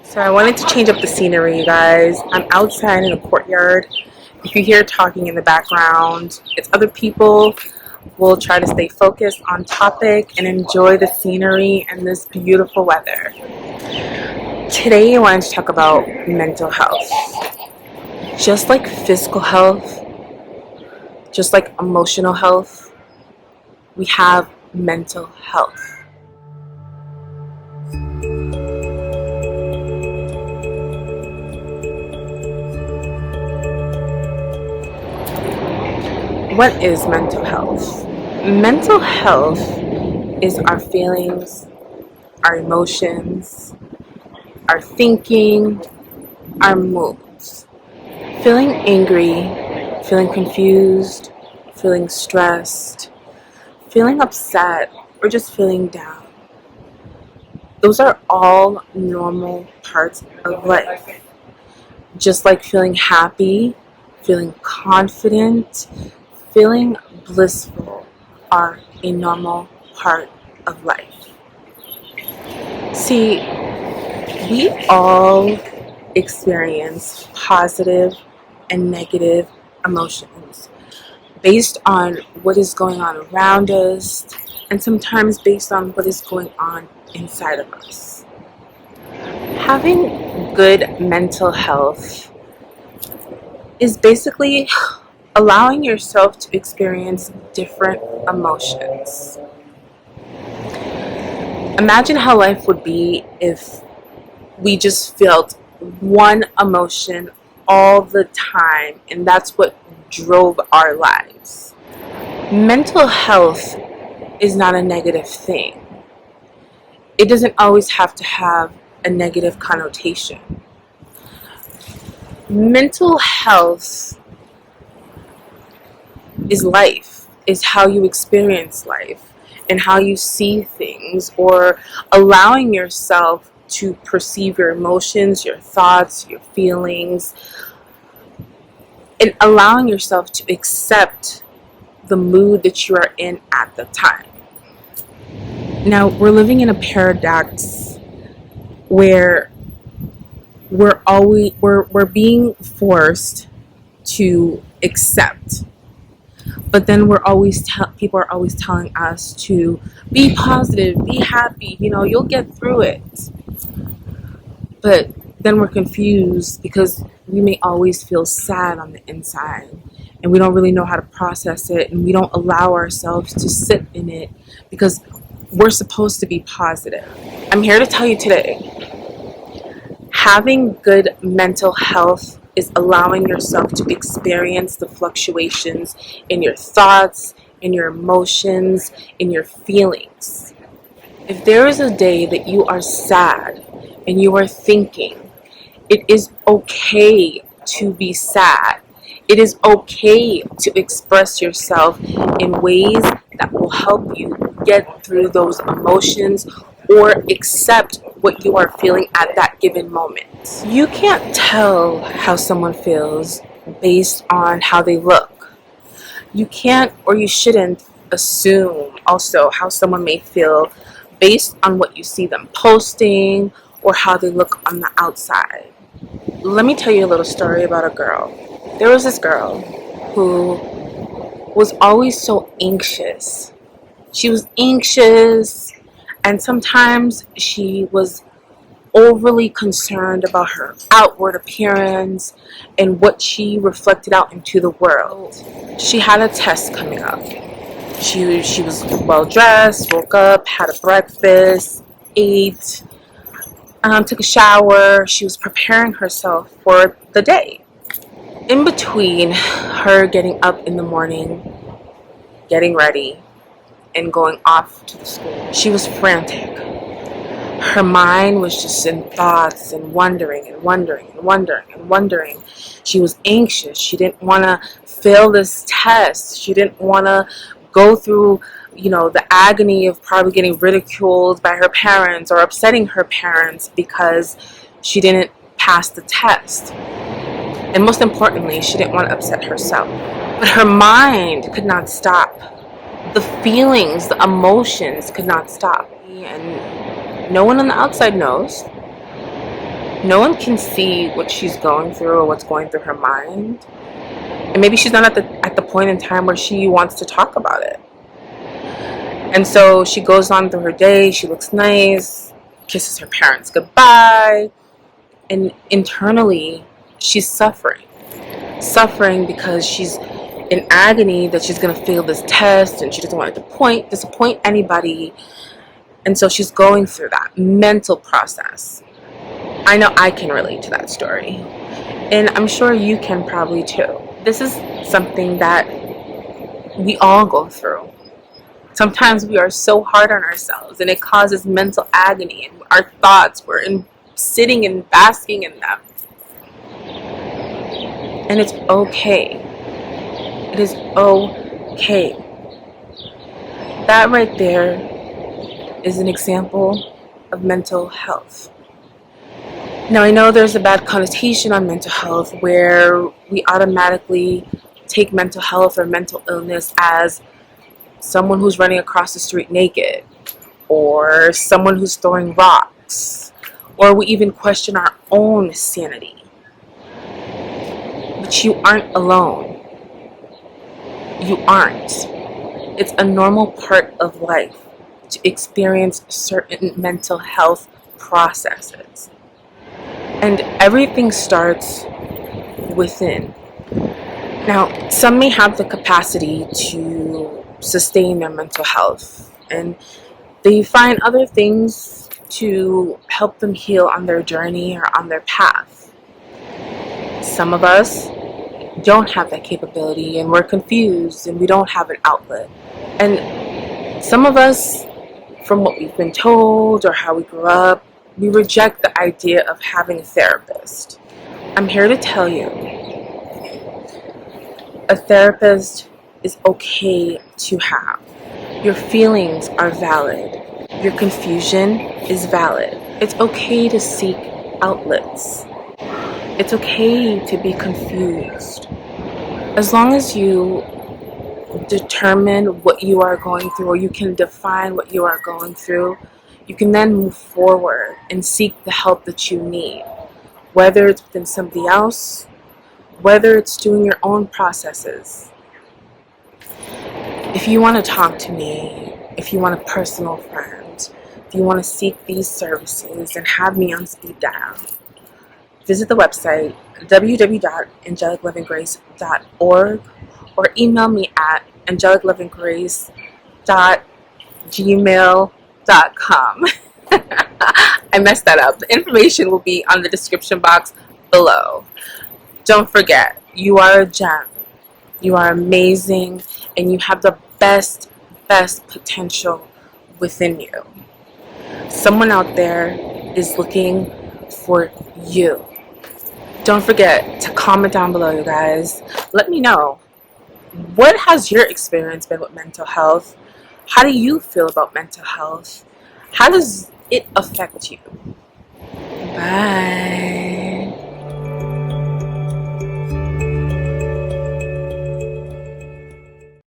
So I wanted to change up the scenery, you guys. I'm outside in the courtyard. If you hear talking in the background, it's other people. We'll try to stay focused on topic and enjoy the scenery and this beautiful weather. Today I wanted to talk about mental health. Just like physical health, just like emotional health, we have mental health. What is mental health? Mental health is our feelings, our emotions, our thinking, our moods. Feeling angry, feeling confused, feeling stressed, feeling upset, or just feeling down. Those are all normal parts of life. Just like feeling happy, feeling confident, feeling blissful are a normal part of life. See, we all experience positive and negative emotions based on what is going on around us and sometimes based on what is going on inside of us. Having good mental health is basically allowing yourself to experience different emotions. Imagine how life would be if we just felt one emotion all the time, and that's what drove our lives. Mental health is not a negative thing. It doesn't always have to have a negative connotation. Mental health is life, is how you experience life and how you see things, or allowing yourself to perceive your emotions, your thoughts, your feelings, and allowing yourself to accept the mood that you are in at the time. Now, we're living in a paradox where we're being forced to accept, but then people are always telling us to be positive, be happy, you'll get through it. But then we're confused because we may always feel sad on the inside and we don't really know how to process it, and we don't allow ourselves to sit in it because we're supposed to be positive. I'm here to tell you today, having good mental health is allowing yourself to experience the fluctuations in your thoughts, in your emotions, in your feelings. If there is a day that you are sad and you are thinking, it is okay to be sad. It is okay to express yourself in ways that will help you get through those emotions or accept what you are feeling at that given moment. You can't tell how someone feels based on how they look. You can't, or you shouldn't, assume also how someone may feel based on what you see them posting or how they look on the outside. Let me tell you a little story about a girl. There was this girl who was always so anxious. She was anxious, and sometimes she was overly concerned about her outward appearance and what she reflected out into the world. She had a test coming up. She was well dressed, woke up, had a breakfast, ate, took a shower. She was preparing herself for the day. In between her getting up in the morning, getting ready, and going off to the school, she was frantic. Her mind was just in thoughts and wondering and wondering and wondering and wondering. She was anxious. She didn't want to fail this test. She didn't want to go through, the agony of probably getting ridiculed by her parents or upsetting her parents because she didn't pass the test. And most importantly, she didn't want to upset herself. But her mind could not stop. The feelings, the emotions could not stop. And no one on the outside knows. No one can see what she's going through or what's going through her mind. And maybe she's not at the point in time where she wants to talk about it. And so she goes on through her day, she looks nice, kisses her parents goodbye, and internally she's suffering. Suffering because she's in agony that she's going to fail this test and she doesn't want to disappoint anybody. And so she's going through that mental process. I know I can relate to that story. And I'm sure you can probably too. This is something that we all go through. Sometimes we are so hard on ourselves and it causes mental agony, and our thoughts, sitting and basking in them. And it's okay. It is okay. That right there is an example of mental health. Now, I know there's a bad connotation on mental health where we automatically take mental health or mental illness as someone who's running across the street naked, or someone who's throwing rocks, or we even question our own sanity. But you aren't alone. You aren't. It's a normal part of life to experience certain mental health processes. And everything starts within. Now, some may have the capacity to sustain their mental health, and they find other things to help them heal on their journey or on their path. Some of us don't have that capability, and we're confused and we don't have an outlet. And some of us, from what we've been told or how we grew up, we reject the idea of having a therapist. I'm here to tell you, a therapist is okay to have. Your feelings are valid. Your confusion is valid. It's okay to seek outlets. It's okay to be confused. As long as you determine what you are going through, or you can define what you are going through, you can then move forward and seek the help that you need. Whether it's within somebody else, whether it's doing your own processes. If you want to talk to me, if you want a personal friend, if you want to seek these services and have me on speed dial, visit the website www.angelicloveandgrace.org or email me at angelicloveandgrace.gmail.com. I messed that up. The information will be on the description box below. Don't forget, you are a gem. You are amazing, and you have the best potential within you. Someone out there is looking for you. Don't forget to comment down below, you guys. Let me know, what has your experience been with mental health? How do you feel about mental health? How does it affect you? Bye.